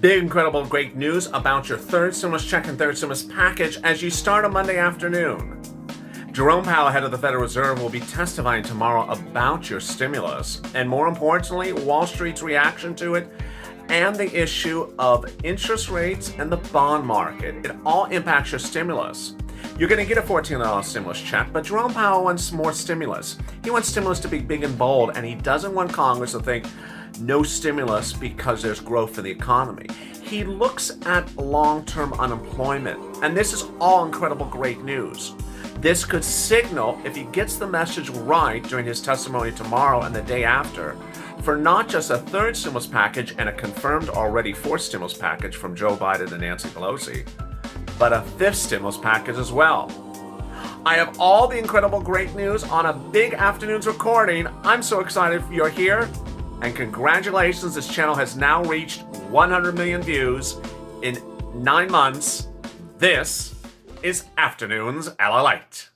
Big, incredible, great news about your third stimulus check and third stimulus package as you start on Monday afternoon. Jerome Powell, head of the Federal Reserve, will be testifying tomorrow about your stimulus, and more importantly, Wall Street's reaction to it and the issue of interest rates and the bond market. It all impacts your stimulus. You're going to get a $14 stimulus check, but Jerome Powell wants more stimulus. He wants stimulus to be big and bold, and he doesn't want Congress to think no stimulus because there's growth in the economy. He looks at long-term unemployment, and this is all incredible great news. This could signal, if he gets the message right during his testimony tomorrow and the day after, for not just a third stimulus package and a confirmed already fourth stimulus package from Joe Biden and Nancy Pelosi, but a fifth stimulus package as well. I have all the incredible great news on a big afternoon's recording. I'm so excited you're here. And congratulations, this channel has now reached 100 million views in 9 months. This is Afternoons LALATE.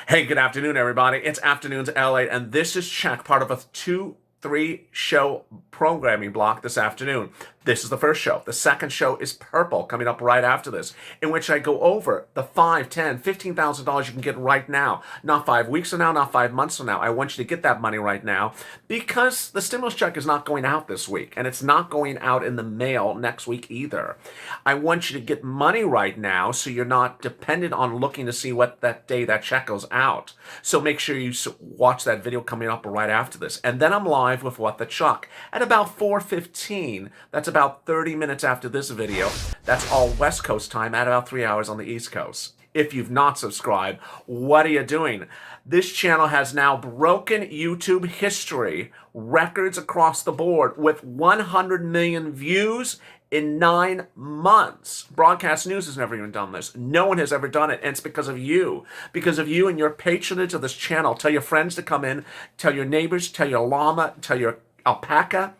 Hey, good afternoon, everybody. It's Afternoons LA, and this is Check, part of a 2-3 show programming block this afternoon. This is the first show. The second show is Purple, coming up right after this, in which I go over the $5,000, $10,000, $15,000 you can get right now. Not 5 weeks from now, not 5 months from now. I want you to get that money right now because the stimulus check is not going out this week, and it's not going out in the mail next week either. I want you to get money right now so you're not dependent on looking to see what that day that check goes out. So make sure you watch that video coming up right after this. And then I'm live with What the Chuck at about 4:15. That's about 30 minutes after this video. That's all West Coast time at about 3 hours on the East Coast. If you've not subscribed, what are you doing? This channel has now broken YouTube history records across the board with 100 million views in 9 months. Broadcast News has never even done this. No one has ever done it, and it's because of you. Because of you and your patronage of this channel. Tell your friends to come in. Tell your neighbors. Tell your llama. Tell your alpaca.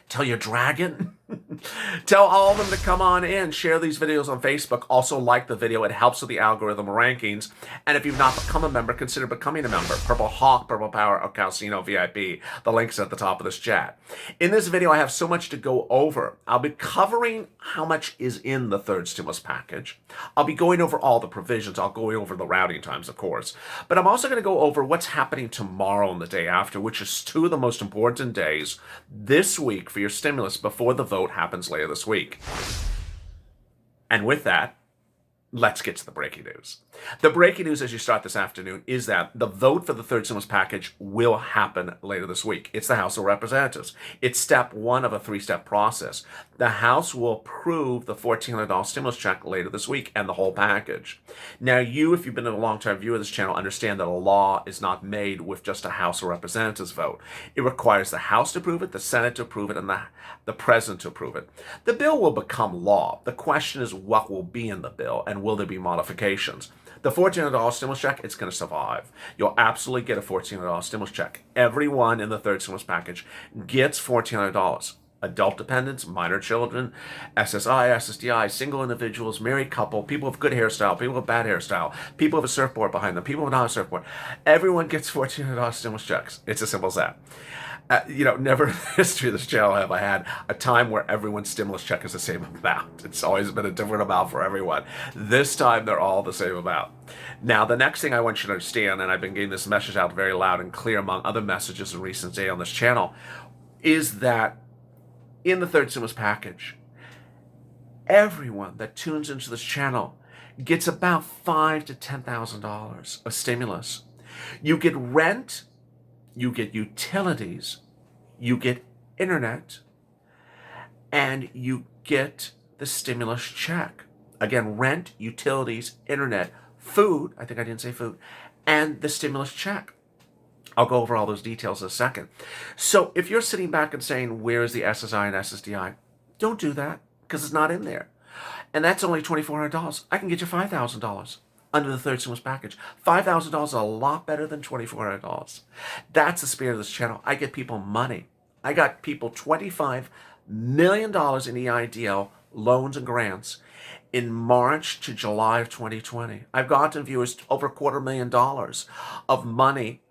Tell your dragon. Tell all of them to come on in. Share these videos on Facebook. Also like the video. It helps with the algorithm rankings. And if you've not become a member, consider becoming a member. Purple Hawk, Purple Power, or Casino VIP. The link's at the top of this chat. In this video, I have so much to go over. I'll be covering how much is in the third stimulus package. I'll be going over all the provisions. I'll go over the routing times, of course. But I'm also going to go over what's happening tomorrow and the day after, which is 2 of the most important days this week for your stimulus before the vote happens later this week. And with that, let's get to the breaking news. The breaking news as you start this afternoon is that the vote for the third stimulus package will happen later this week. It's the House of Representatives. It's step 1 of a 3-step process. The House will approve the $1,400 stimulus check later this week and the whole package. Now, if you've been a long-term viewer of this channel, understand that a law is not made with just a House of Representatives vote. It requires the House to approve it, the Senate to approve it, and the President to approve it. The bill will become law. The question is what will be in the bill and will there be modifications? The $1,400 stimulus check, it's going to survive. You'll absolutely get a $1,400 stimulus check. Everyone in the third stimulus package gets $1,400. Adult dependents, minor children, SSI, SSDI, single individuals, married couple, people with good hairstyle, people with bad hairstyle, people with a surfboard behind them, people without a surfboard. Everyone gets $1,400 stimulus checks. It's as simple as that. Never in the history of this channel have I had a time where everyone's stimulus check is the same amount. It's always been a different amount for everyone. This time, they're all the same amount. Now, the next thing I want you to understand, and I've been getting this message out very loud and clear among other messages in recent days on this channel, is that in the third stimulus package, everyone that tunes into this channel gets about $5,000 to $10,000 of stimulus. You get rent, you get utilities, you get internet, and you get the stimulus check. Again, rent, utilities, internet, food, I think I didn't say food, and the stimulus check. I'll go over all those details in a second. So if you're sitting back and saying, where is the SSI and SSDI? Don't do that, because it's not in there. And that's only $2,400. I can get you $5,000 under the third stimulus package. $5,000 is a lot better than $2,400. That's the spirit of this channel. I get people money. I got people $25 million in EIDL loans and grants in March to July of 2020. I've gotten viewers over $250,000 of money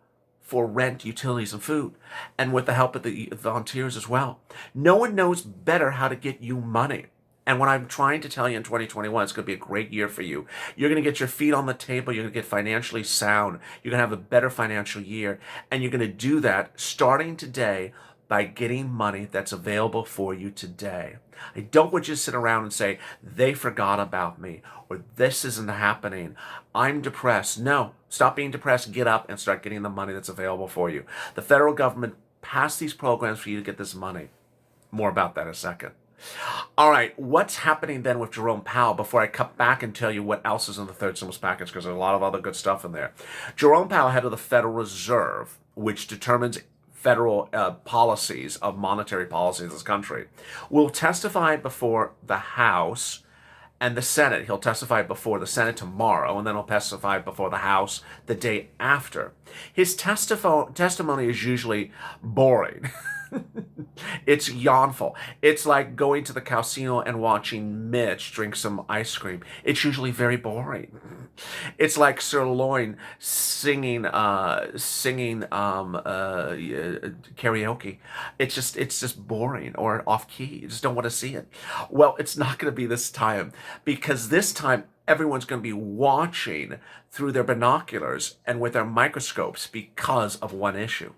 for rent, utilities, and food, and with the help of the volunteers as well. No one knows better how to get you money. And what I'm trying to tell you in 2021, it's going to be a great year for you. You're going to get your feet on the table. You're going to get financially sound. You're going to have a better financial year. And you're going to do that starting today by getting money that's available for you today. I don't want you to sit around and say, they forgot about me, or this isn't happening. I'm depressed. No, stop being depressed. Get up and start getting the money that's available for you. The federal government passed these programs for you to get this money. More about that in a second. All right, what's happening then with Jerome Powell before I cut back and tell you what else is in the third stimulus package, because there's a lot of other good stuff in there. Jerome Powell, head of the Federal Reserve, which determines federal policies of monetary policy in this country, will testify before the House and the Senate. He'll testify before the Senate tomorrow, and then he'll testify before the House the day after. His testimony is usually boring. It's yawnful. It's like going to the casino and watching Mitch drink some ice cream. It's usually very boring. It's like Sirloin singing karaoke. It's just boring or off key. You just don't want to see it. Well, it's not going to be this time, because this time everyone's going to be watching through their binoculars and with their microscopes because of one issue: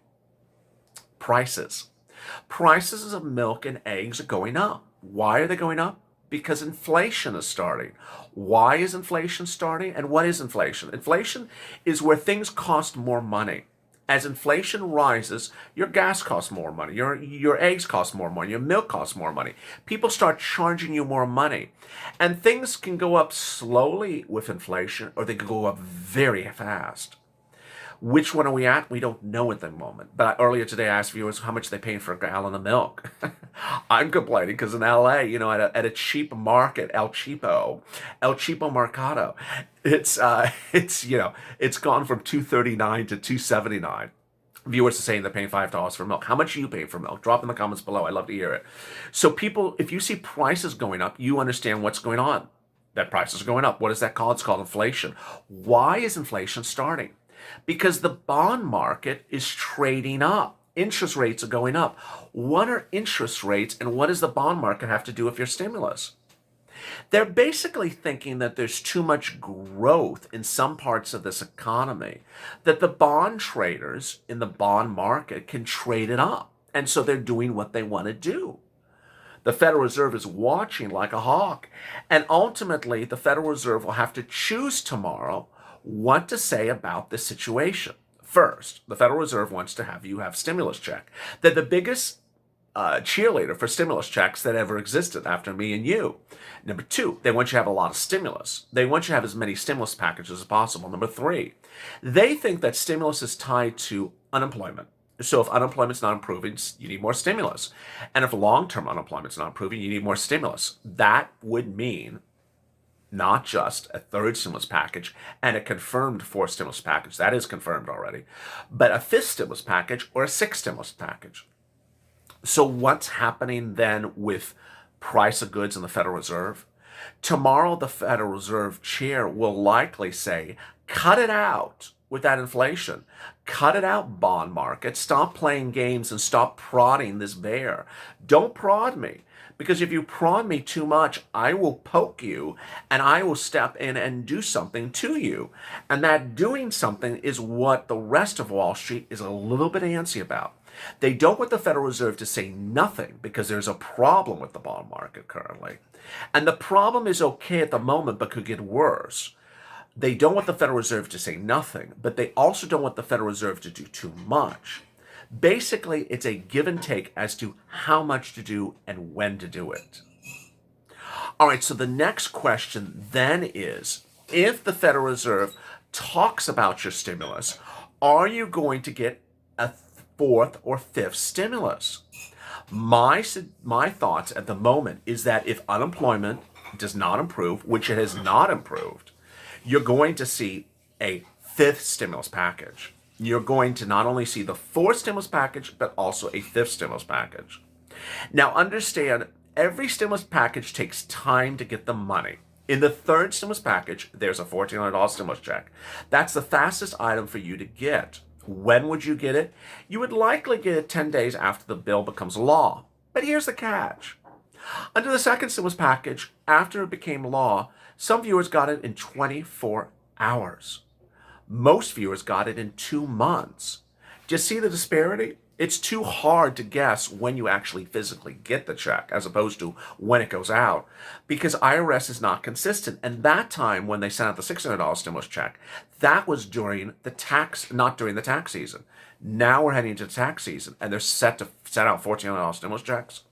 prices. Prices of milk and eggs are going up. Why are they going up? Because inflation is starting. Why is inflation starting? And what is inflation? Inflation is where things cost more money. As inflation rises, your gas costs more money, your eggs cost more money, your milk costs more money. People start charging you more money. And things can go up slowly with inflation, or they can go up very fast. Which one are we at? We don't know at the moment. But earlier today, I asked viewers how much they paying for a gallon of milk. I'm complaining because in LA, at a cheap market, El Cheapo Mercado, it's gone from $2.39 to $2.79. Viewers are saying they're paying $5 for milk. How much are you paying for milk? Drop in the comments below. I'd love to hear it. So people, if you see prices going up, you understand what's going on. That prices are going up. What is that called? It's called inflation. Why is inflation starting? Because the bond market is trading up. Interest rates are going up. What are interest rates, and what does the bond market have to do with your stimulus? They're basically thinking that there's too much growth in some parts of this economy, that the bond traders in the bond market can trade it up. And so they're doing what they want to do. The Federal Reserve is watching like a hawk. And ultimately, the Federal Reserve will have to choose tomorrow what to say about this situation. First, the Federal Reserve wants to have you have stimulus check. They're the biggest cheerleader for stimulus checks that ever existed after me and you. Number two, they want you to have a lot of stimulus. They want you to have as many stimulus packages as possible. Number three, they think that stimulus is tied to unemployment. So if unemployment's not improving, you need more stimulus. And if long-term unemployment's not improving, you need more stimulus. That would mean not just a third stimulus package and a confirmed fourth stimulus package. That is confirmed already. But a fifth stimulus package or a sixth stimulus package. So what's happening then with price of goods in the Federal Reserve? Tomorrow, the Federal Reserve chair will likely say, cut it out with that inflation. Cut it out, bond market. Stop playing games and stop prodding this bear. Don't prod me. Because if you prod me too much, I will poke you and I will step in and do something to you. And that doing something is what the rest of Wall Street is a little bit antsy about. They don't want the Federal Reserve to say nothing because there's a problem with the bond market currently. And the problem is okay at the moment, but could get worse. They don't want the Federal Reserve to say nothing, but they also don't want the Federal Reserve to do too much. Basically, it's a give and take as to how much to do and when to do it. All right, so the next question then is, if the Federal Reserve talks about your stimulus, are you going to get a fourth or fifth stimulus. My thoughts at the moment is that if unemployment does not improve, which it has not improved, you're going to see a fifth stimulus package. You're going to not only see the fourth stimulus package, but also a fifth stimulus package. Now understand, every stimulus package takes time to get the money. In the third stimulus package, there's a $1,400 stimulus check. That's the fastest item for you to get. When would you get it? You would likely get it 10 days after the bill becomes law. But here's the catch. Under the second stimulus package, after it became law, some viewers got it in 24 hours. Most viewers got it in 2 months. Do you see the disparity? It's too hard to guess when you actually physically get the check as opposed to when it goes out, because IRS is not consistent. And that time when they sent out the $600 stimulus check, that was during the tax, not during the tax season. Now we're heading into the tax season and they're set to set out $1,400 stimulus checks.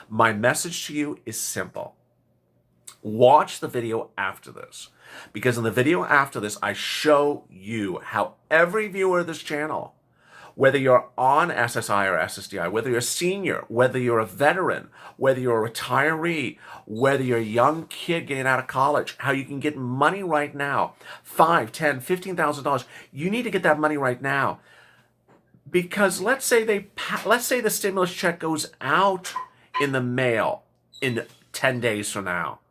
My message to you is simple. Watch the video after this, because in the video after this, I show you how every viewer of this channel, whether you're on SSI or SSDI, whether you're a senior, whether you're a veteran, whether you're a retiree, whether you're a young kid getting out of college, how you can get money right now, $5,000, $10,000, $15,000. You need to get that money right now, because let's say the stimulus check goes out in the mail in 10 days from now.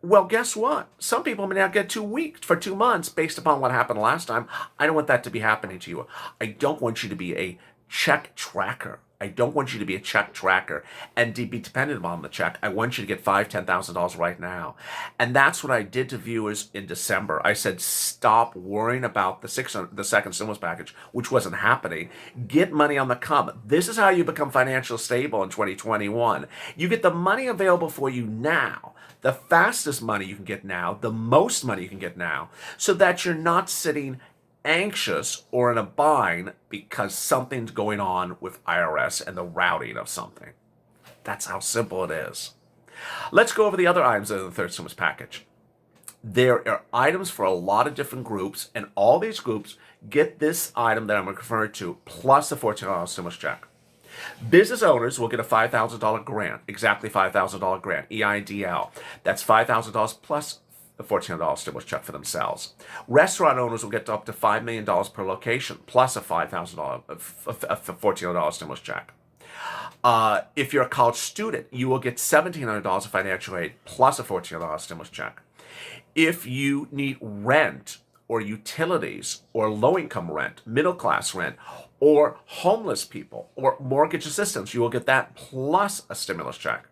Well, guess what? Some people may not get 2 weeks for 2 months based upon what happened last time. I don't want that to be happening to you. I don't want you to be a check tracker. I don't want you to be a check tracker and be dependent upon the check. I want you to get $5,000, $10,000 right now. And that's what I did to viewers in December. I said, stop worrying about the second stimulus package, which wasn't happening. Get money on the come. This is how you become financially stable in 2021. You get the money available for you now, the fastest money you can get now, the most money you can get now, so that you're not sitting anxious or in a bind because something's going on with IRS and the routing of something. That's how simple it is. Let's go over the other items in the third stimulus package. There are items for a lot of different groups, and all these groups get this item that I'm referring to, plus a $1,400 stimulus check. Business owners will get a $5,000 grant, exactly $5,000 grant, EIDL. That's $5,000 plus the $1,400 stimulus check for themselves. Restaurant owners will get up to $5 million per location, plus a $1,400 stimulus check. If you're a college student, you will get $1,700 of financial aid, plus a $1,400 stimulus check. If you need rent or utilities or low-income rent, middle-class rent, or homeless people or mortgage assistance, you will get that plus a stimulus check.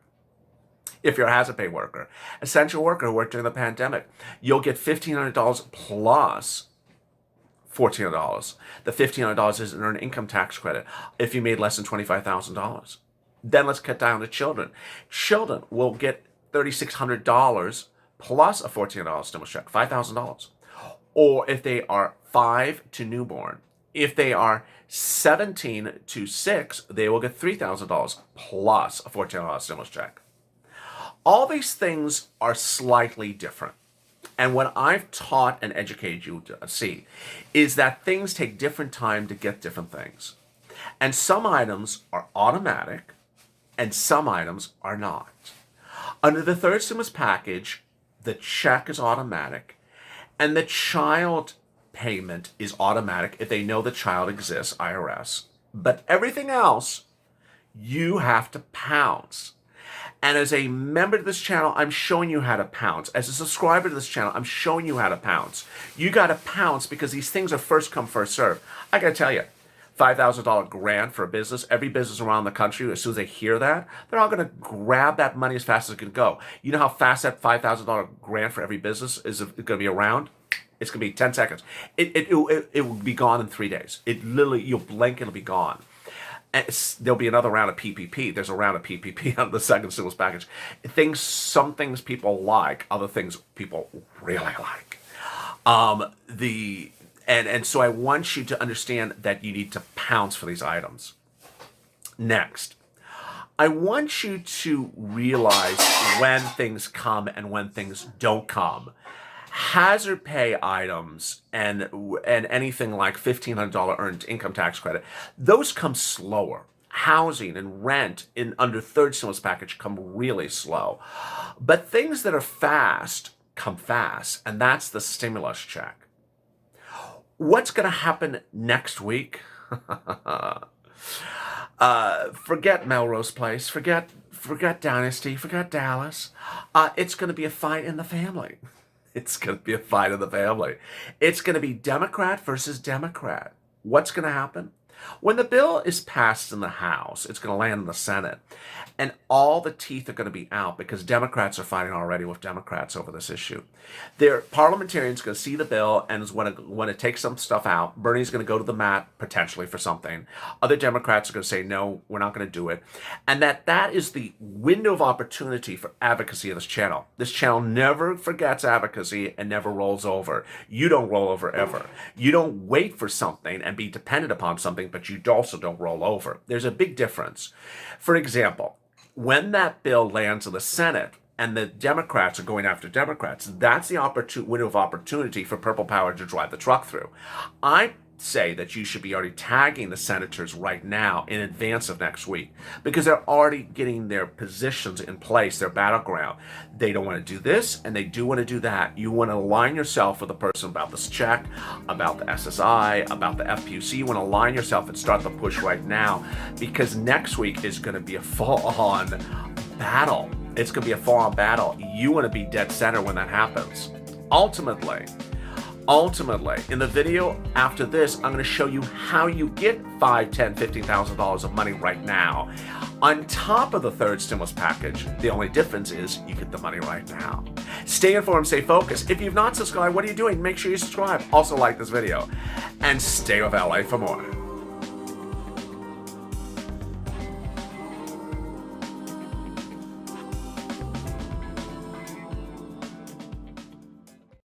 If you're a hazard pay worker, essential worker who worked during the pandemic, you'll get $1,500 plus $1,400. The $1,500 is an earned income tax credit if you made less than $25,000. Then let's cut down to children. Children will get $3,600 plus a $1,400 stimulus check, $5,000. Or if they are 5 to newborn, if they are 17 to 6, they will get $3,000 plus a $1,400 stimulus check. All these things are slightly different. And what I've taught and educated you to see is that things take different time to get different things. And some items are automatic and some items are not. Under the third stimulus package, the check is automatic and the child payment is automatic if they know the child exists, IRS. But everything else, you have to pounce. And as a member of this channel, I'm showing you how to pounce. As a subscriber to this channel, I'm showing you how to pounce. You got to pounce because these things are first come, first serve. I got to tell you, $5,000 grant for a business, every business around the country, as soon as they hear that, they're all going to grab that money as fast as it can go. You know how fast that $5,000 grant for every business is going to be around? It's going to be 10 seconds. It will be gone in 3 days. It literally, you'll blink, it'll be gone. And there'll be another round of PPP. There's a round of PPP on the second stimulus package. Some things people like, other things people really like. And so I want you to understand that you need to pounce for these items. Next, I want you to realize when things come and when things don't come. Hazard pay items and anything like $1,500 earned income tax credit, those come slower. Housing and rent in under third stimulus package come really slow. But things that are fast come fast, and that's the stimulus check. What's going to happen next week? Forget Melrose Place, forget Dynasty, forget Dallas. It's going to be a fight in the family. It's going to be a fight in the family. It's going to be Democrat versus Democrat. What's going to happen? When the bill is passed in the House, it's going to land in the Senate, and all the teeth are going to be out because Democrats are fighting already with Democrats over this issue. Their parliamentarians are going to see the bill, and when it takes some stuff out, Bernie's going to go to the mat potentially for something. Other Democrats are going to say, no, we're not going to do it. And that is the window of opportunity for advocacy of this channel. This channel never forgets advocacy and never rolls over. You don't roll over ever. You don't wait for something and be dependent upon something, but you also don't roll over. There's a big difference. For example, when that bill lands in the Senate and the Democrats are going after Democrats, that's the window of opportunity for Purple Power to drive the truck through. I say that you should be already tagging the senators right now in advance of next week because they're already getting their positions in place, their battleground. They don't want to do this and they do want to do that. You want to align yourself with the person about this check, about the SSI, about the FPUC. You want to align yourself and start the push right now because next week is going to be a full-on battle. It's going to be a full-on battle. You want to be dead center when that happens. Ultimately, in the video after this, I'm going to show you how you get $5,000, $10,000, $15,000 of money right now. On top of the third stimulus package, the only difference is you get the money right now. Stay informed, stay focused. If you've not subscribed, what are you doing? Make sure you subscribe. Also like this video. And stay with LA for more.